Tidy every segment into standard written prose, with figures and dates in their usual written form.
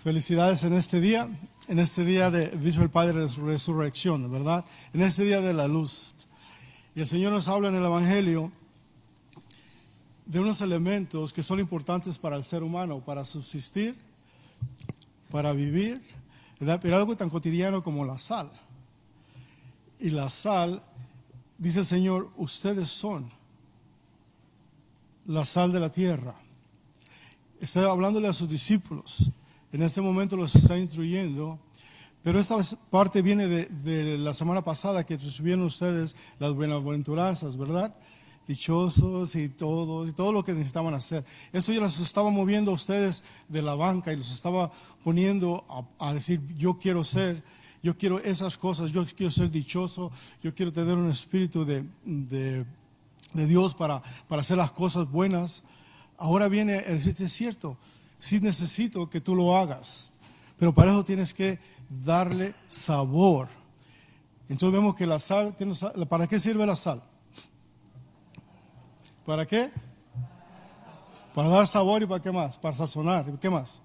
Felicidades en este día de, dice el Padre, de resurrección, ¿verdad? En este día de la luz. Y el Señor nos habla en el Evangelio de unos elementos que son importantes para el ser humano, para subsistir, para vivir, ¿verdad? Pero algo tan cotidiano como la sal. Y la sal, dice el Señor, ustedes son la sal de la tierra. Está hablándole a sus discípulos. En este momento los está instruyendo, pero esta parte viene de la semana pasada que recibieron ustedes las bienaventuranzas, ¿verdad? Dichosos y todo lo que necesitaban hacer. Esto ya los estaba moviendo a ustedes de la banca y los estaba poniendo a decir, yo quiero esas cosas, yo quiero ser dichoso, yo quiero tener un espíritu de Dios para hacer las cosas buenas. Ahora viene a decirte, es cierto, sí necesito que tú lo hagas, pero para eso tienes que darle sabor. Entonces vemos que la sal, ¿para qué sirve la sal? ¿Para qué? Para dar sabor. ¿Y para qué más? Para sazonar. ¿Y qué más?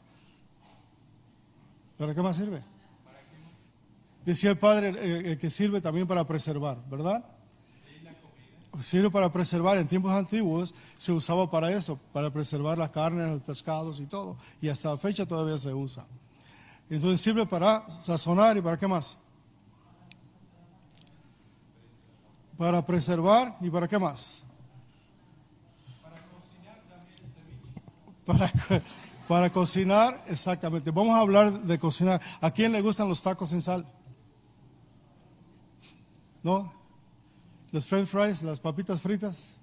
¿Para qué más sirve? Decía el Padre que sirve también para preservar, ¿verdad? Sirve para preservar. En tiempos antiguos se usaba para eso, para preservar las carnes, los pescados y todo. Y hasta la fecha todavía se usa. Entonces sirve para sazonar. ¿Y para qué más? Para preservar. ¿Y para qué más? Para cocinar, exactamente. Vamos a hablar de cocinar. ¿A quién le gustan los tacos sin sal? ¿No? Los french fries, las papitas fritas.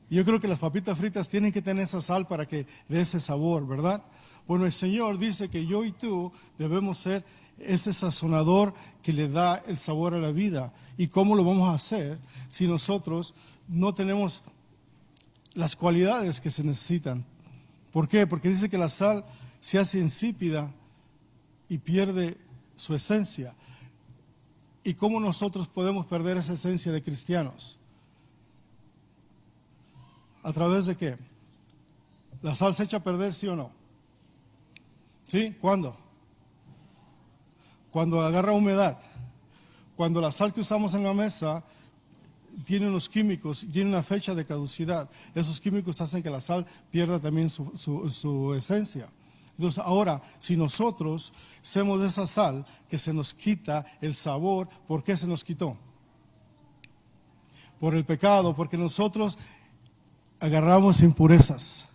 Yo creo que las papitas fritas tienen que tener esa sal para que dé ese sabor, ¿verdad? Bueno, el Señor dice que yo y tú debemos ser ese sazonador que le da el sabor a la vida. ¿Y cómo lo vamos a hacer si nosotros no tenemos las cualidades que se necesitan? ¿Por qué? Porque dice que la sal se hace insípida y pierde su esencia. ¿Y cómo nosotros podemos perder esa esencia de cristianos? ¿A través de qué? ¿La sal se echa a perder, sí o no? ¿Sí? ¿Cuándo? Cuando agarra humedad. Cuando la sal que usamos en la mesa tiene unos químicos, tiene una fecha de caducidad. Esos químicos hacen que la sal pierda también su esencia. Entonces ahora, si nosotros somos esa sal que se nos quita el sabor, ¿por qué se nos quitó? Por el pecado, porque nosotros agarramos impurezas.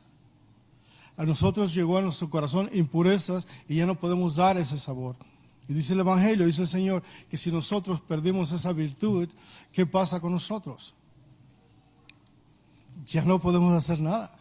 A nosotros llegó a nuestro corazón impurezas y ya no podemos dar ese sabor. Y dice el Evangelio, dice el Señor, que si nosotros perdimos esa virtud, ¿qué pasa con nosotros? Ya no podemos hacer nada.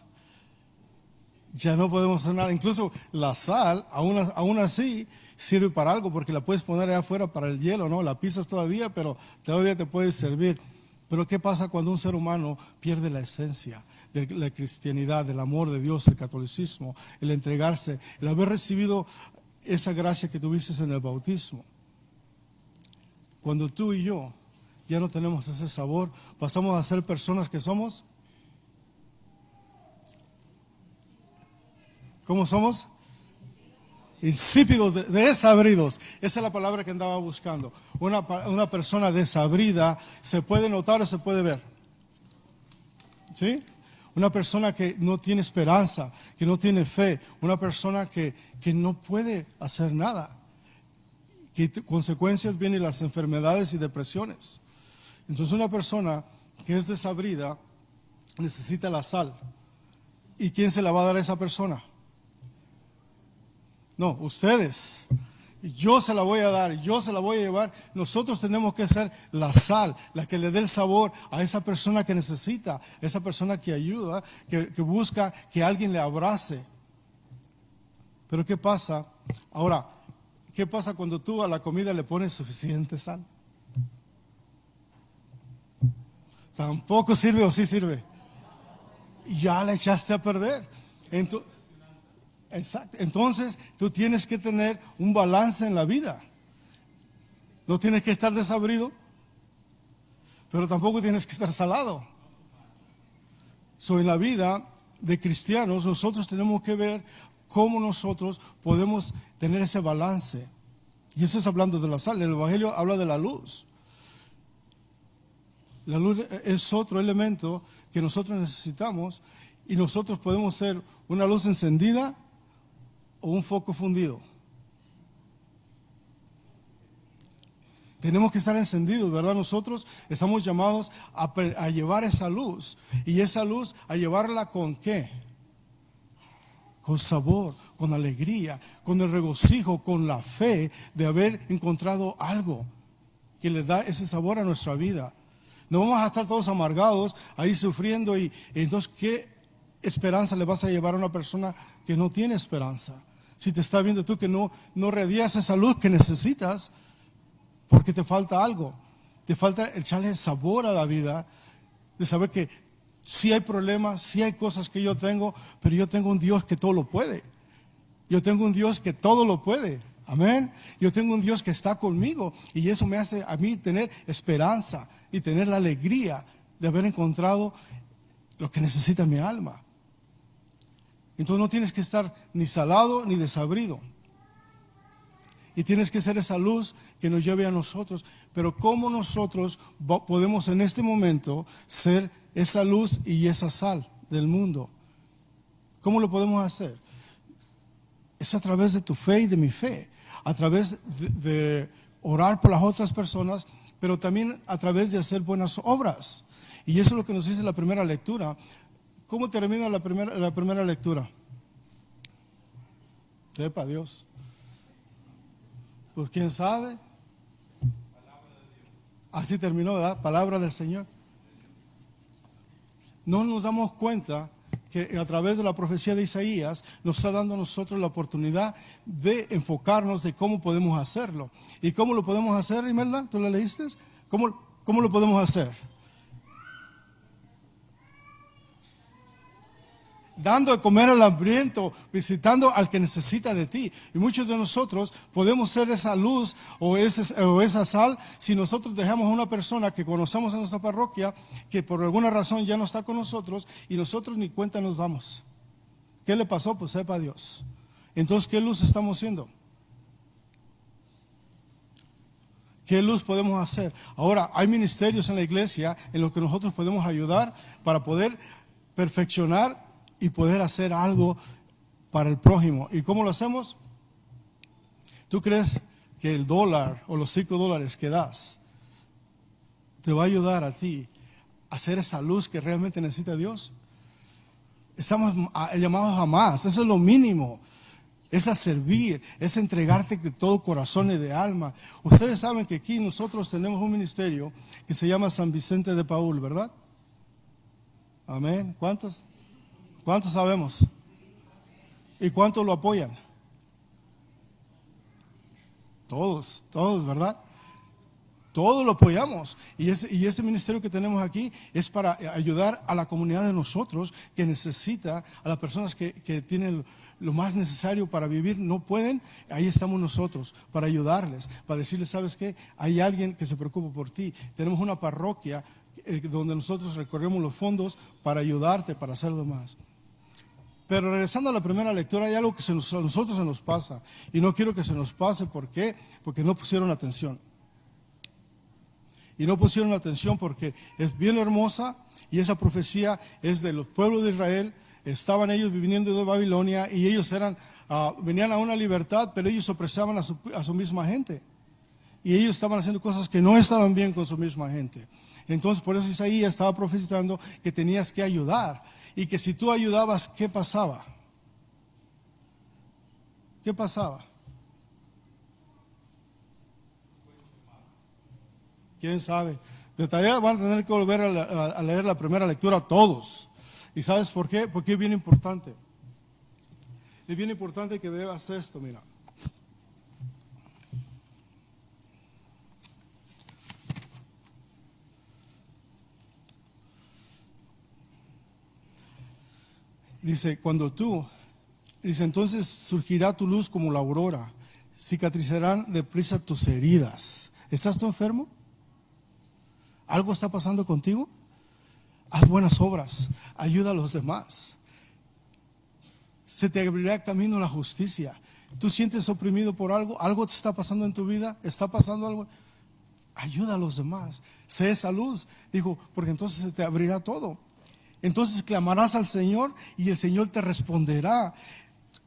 Ya no podemos hacer nada. Incluso la sal, aún así, sirve para algo, porque la puedes poner allá afuera para el hielo, ¿no? La pisas todavía, pero todavía te puede servir. Pero ¿qué pasa cuando un ser humano pierde la esencia de la cristianidad, del amor de Dios, el catolicismo, el entregarse, el haber recibido esa gracia que tuviste en el bautismo? Cuando tú y yo ya no tenemos ese sabor, pasamos a ser personas que somos. ¿Cómo somos? Insípidos, desabridos. Esa es la palabra que andaba buscando. Una persona desabrida se puede notar o se puede ver. ¿Sí? Una persona que no tiene esperanza, que no tiene fe. Una persona que no puede hacer nada. Que consecuencias vienen las enfermedades y depresiones. Entonces una persona que es desabrida necesita la sal. ¿Y quién se la va a dar a esa persona? No, ustedes. Yo se la voy a dar, yo se la voy a llevar. Nosotros tenemos que ser la sal, la que le dé el sabor a esa persona que necesita, esa persona que ayuda, que busca que alguien le abrace. Pero ¿qué pasa? Ahora, ¿qué pasa cuando tú a la comida le pones suficiente sal? Tampoco sirve, o sí sirve. Ya la echaste a perder. Exacto. Entonces tú tienes que tener un balance en la vida. No tienes que estar desabrido, pero tampoco tienes que estar salado. En la vida de cristianos nosotros tenemos que ver cómo nosotros podemos tener ese balance. Y eso es hablando de la sal. El Evangelio habla de la luz. La luz es otro elemento que nosotros necesitamos, y nosotros podemos ser una luz encendida o un foco fundido. Tenemos que estar encendidos, ¿verdad? Nosotros estamos llamados a llevar esa luz, y esa luz a llevarla ¿con qué? Con sabor, con alegría, con el regocijo, con la fe de haber encontrado algo que le da ese sabor a nuestra vida. No vamos a estar todos amargados ahí sufriendo, y entonces ¿qué esperanza le vas a llevar a una persona que no tiene esperanza? Si te está viendo tú que no radias esa luz que necesitas, porque te falta algo, te falta echarle sabor a la vida, de saber que sí hay problemas, sí hay cosas que yo tengo, pero yo tengo un Dios que todo lo puede. Yo tengo un Dios que todo lo puede. Amén. Yo tengo un Dios que está conmigo, y eso me hace a mí tener esperanza y tener la alegría de haber encontrado lo que necesita mi alma. Entonces no tienes que estar ni salado ni desabrido, y tienes que ser esa luz que nos lleve a nosotros. Pero ¿cómo nosotros podemos en este momento ser esa luz y esa sal del mundo? ¿Cómo lo podemos hacer? Es a través de tu fe y de mi fe, a través de orar por las otras personas, pero también a través de hacer buenas obras. Y eso es lo que nos dice la primera lectura. ¿Cómo termina la primera lectura? Sepa Dios. Pues quién sabe. Así terminó, ¿verdad? Palabra del Señor. No nos damos cuenta que a través de la profecía de Isaías nos está dando a nosotros la oportunidad de enfocarnos de cómo podemos hacerlo. ¿Y cómo lo podemos hacer, Imelda? ¿Tú lo leíste? ¿Cómo lo podemos hacer? Dando de comer al hambriento, visitando al que necesita de ti. Y muchos de nosotros podemos ser esa luz o esa sal si nosotros dejamos a una persona que conocemos en nuestra parroquia, que por alguna razón ya no está con nosotros, y nosotros ni cuenta nos damos. ¿Qué le pasó? Pues sepa Dios. Entonces, ¿qué luz estamos siendo? ¿Qué luz podemos hacer? Ahora, hay ministerios en la iglesia en los que nosotros podemos ayudar para poder perfeccionar y poder hacer algo para el prójimo. ¿Y cómo lo hacemos? ¿Tú crees que el dólar o los $5 que das te va a ayudar a ti a hacer esa luz que realmente necesita Dios? Estamos llamados a más. Eso es lo mínimo. Es a servir, es a entregarte de todo corazón y de alma. Ustedes saben que aquí nosotros tenemos un ministerio que se llama San Vicente de Paúl, ¿verdad? Amén. ¿Cuántos sabemos? ¿Y cuántos lo apoyan? Todos, ¿verdad? Todos lo apoyamos. Y ese ministerio que tenemos aquí es para ayudar a la comunidad de nosotros que necesita, a las personas que tienen lo más necesario para vivir, no pueden. Ahí estamos nosotros para ayudarles, para decirles, ¿sabes qué? Hay alguien que se preocupa por ti. Tenemos una parroquia donde nosotros recorremos los fondos para ayudarte, para hacerlo más. Pero regresando a la primera lectura, hay algo que a nosotros se nos pasa, y no quiero que se nos pase. ¿Por qué? Porque no pusieron atención. Y no pusieron atención porque es bien hermosa, y esa profecía es de los pueblos de Israel. Estaban ellos viviendo de Babilonia, y ellos venían a una libertad, pero ellos opresaban a su misma gente. Y ellos estaban haciendo cosas que no estaban bien con su misma gente. Entonces, por eso Isaías estaba profetizando que tenías que ayudar. Y que si tú ayudabas, ¿qué pasaba? ¿Qué pasaba? ¿Quién sabe? De tarea van a tener que volver a leer la primera lectura todos. ¿Y sabes por qué? Porque es bien importante. Es bien importante que veas esto, mira. Dice, entonces surgirá tu luz como la aurora, cicatrizarán deprisa tus heridas. ¿Estás tú enfermo? ¿Algo está pasando contigo? Haz buenas obras, ayuda a los demás. Se te abrirá camino a la justicia. Tú sientes oprimido por algo, algo te está pasando en tu vida, está pasando algo. Ayuda a los demás. Sé esa luz. Dijo, porque entonces se te abrirá todo. Entonces clamarás al Señor y el Señor te responderá.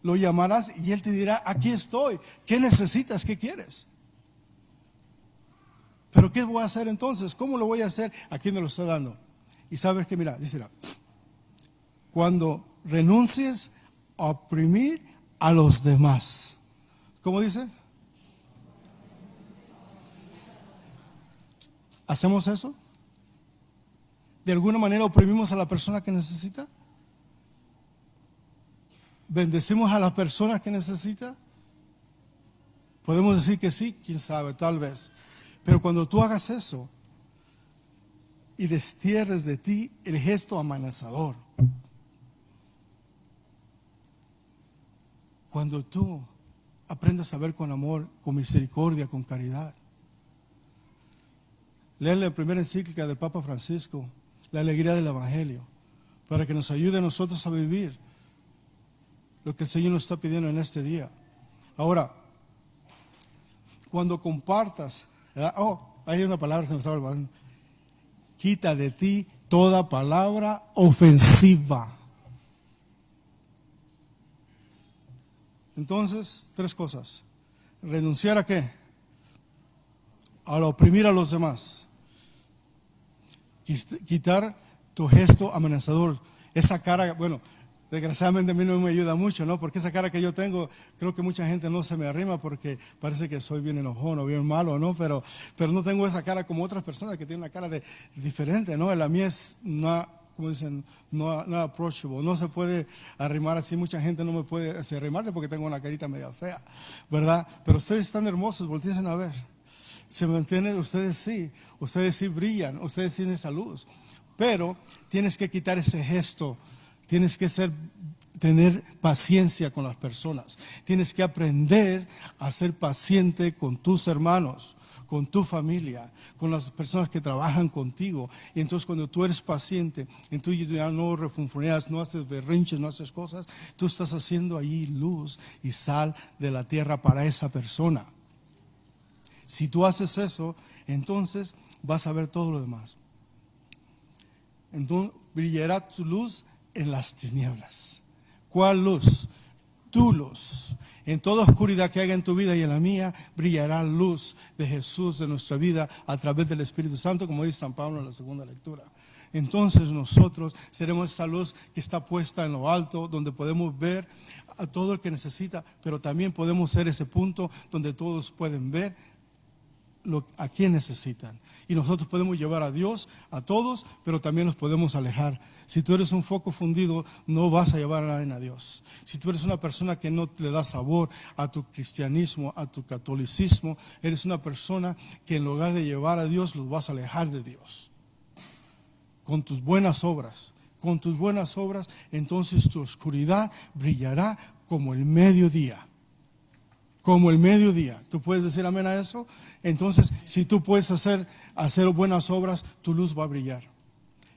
Lo llamarás y Él te dirá, aquí estoy. ¿Qué necesitas? ¿Qué quieres? Pero ¿qué voy a hacer entonces? ¿Cómo lo voy a hacer? Aquí me lo está dando. Y sabes que, mira, dice, cuando renuncies a oprimir a los demás. ¿Cómo dice? ¿Hacemos eso? ¿De alguna manera oprimimos a la persona que necesita? ¿Bendecimos a la persona que necesita? Podemos decir que sí, quién sabe, tal vez. Pero cuando tú hagas eso y destierres de ti el gesto amenazador, cuando tú aprendas a ver con amor, con misericordia, con caridad. Lean la primera encíclica del Papa Francisco, La alegría del Evangelio, para que nos ayude a nosotros a vivir lo que el Señor nos está pidiendo en este día. Ahora, cuando compartas, ¿verdad? Hay una palabra que se me estaba olvidando. Quita de ti toda palabra ofensiva. Entonces, 3 cosas. ¿Renunciar a qué? A oprimir a los demás. Quitar tu gesto amenazador. Esa cara, bueno, desgraciadamente a mí no me ayuda mucho, ¿no? Porque esa cara que yo tengo, creo que mucha gente no se me arrima porque parece que soy bien enojón o bien malo, ¿no? Pero no tengo esa cara como otras personas que tienen una cara diferente, ¿no? La mía es una, como dicen, no approachable, no se puede arrimar así. Mucha gente no me puede arrimar porque tengo una carita media fea, ¿verdad? Pero ustedes están hermosos, volteen a ver. ¿Se me entiende? Ustedes sí brillan, ustedes tienen esa luz. Pero tienes que quitar ese gesto, tienes que tener paciencia con las personas, tienes que aprender a ser paciente con tus hermanos, con tu familia, con las personas que trabajan contigo. Y entonces cuando tú eres paciente, entonces ya no refunfuneas, no haces berrinches, no haces cosas, tú estás haciendo ahí luz y sal de la tierra para esa persona. Si tú haces eso, entonces vas a ver todo lo demás. Entonces brillará tu luz en las tinieblas. ¿Cuál luz? Tu luz. En toda oscuridad que haya en tu vida y en la mía, brillará luz de Jesús de nuestra vida a través del Espíritu Santo, como dice San Pablo en la segunda lectura. Entonces nosotros seremos esa luz que está puesta en lo alto, donde podemos ver a todo el que necesita, pero también podemos ser ese punto donde todos pueden ver a quien necesitan. Y nosotros podemos llevar a Dios a todos, pero también nos podemos alejar. Si tú eres un foco fundido, no vas a llevar a nadie a Dios. Si tú eres una persona que no le da sabor a tu cristianismo, a tu catolicismo, eres una persona que en lugar de llevar a Dios, los vas a alejar de Dios. Con tus buenas obras, entonces tu oscuridad brillará como el mediodía. Como el mediodía. ¿Tú puedes decir amén a eso? Entonces, si tú puedes hacer buenas obras, tu luz va a brillar.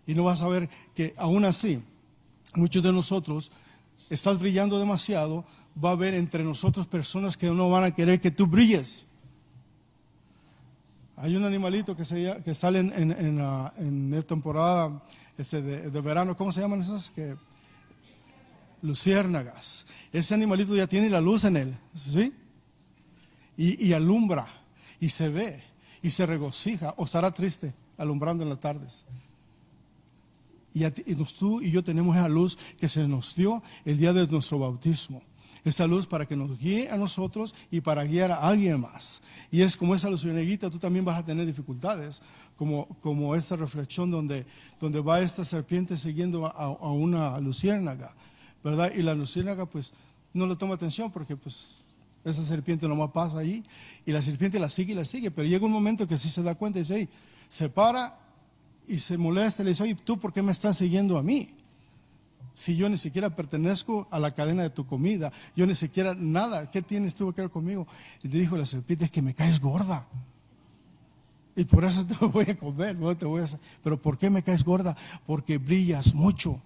Y no vas a ver que aún así, muchos de nosotros, estás brillando demasiado, va a haber entre nosotros personas que no van a querer que tú brilles. Hay un animalito que sale en la temporada de verano. ¿Cómo se llaman esas? Luciérnagas. Ese animalito ya tiene la luz en él, ¿sí? Y alumbra, y se ve, y se regocija, o estará triste alumbrando en las tardes. Y tú y yo tenemos esa luz que se nos dio el día de nuestro bautismo. Esa luz para que nos guíe a nosotros y para guiar a alguien más. Y es como esa luciérnaga, tú también vas a tener dificultades, como esta reflexión donde va esta serpiente siguiendo a una luciérnaga, ¿verdad? Y la luciérnaga pues no le toma atención porque pues esa serpiente nomás pasa ahí y la serpiente la sigue, pero llega un momento que sí se da cuenta y dice, se para y se molesta y le dice, oye, ¿tú por qué me estás siguiendo a mí? Si yo ni siquiera pertenezco a la cadena de tu comida, yo ni siquiera nada, ¿qué tienes tú que ver conmigo? Y te dijo la serpiente, es que me caes gorda. Y por eso te voy a comer, no te voy a hacer. Pero ¿por qué me caes gorda? Porque brillas mucho.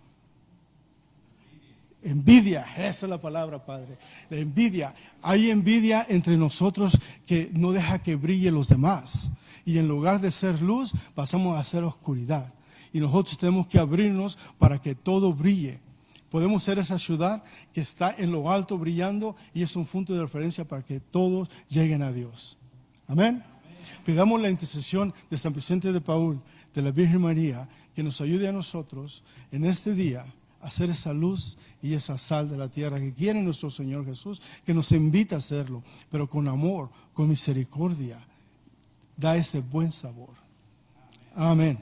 Envidia, esa es la palabra, Padre. La envidia. Hay envidia entre nosotros que no deja que brille los demás. Y en lugar de ser luz, pasamos a ser oscuridad. Y nosotros tenemos que abrirnos para que todo brille. Podemos ser esa ciudad que está en lo alto brillando y es un punto de referencia para que todos lleguen a Dios. Amén. Pidamos la intercesión de San Vicente de Paúl, de la Virgen María, que nos ayude a nosotros en este día a ser esa luz y esa sal de la tierra que quiere nuestro Señor Jesús, que nos invita a hacerlo, pero con amor, con misericordia, da ese buen sabor. Amén.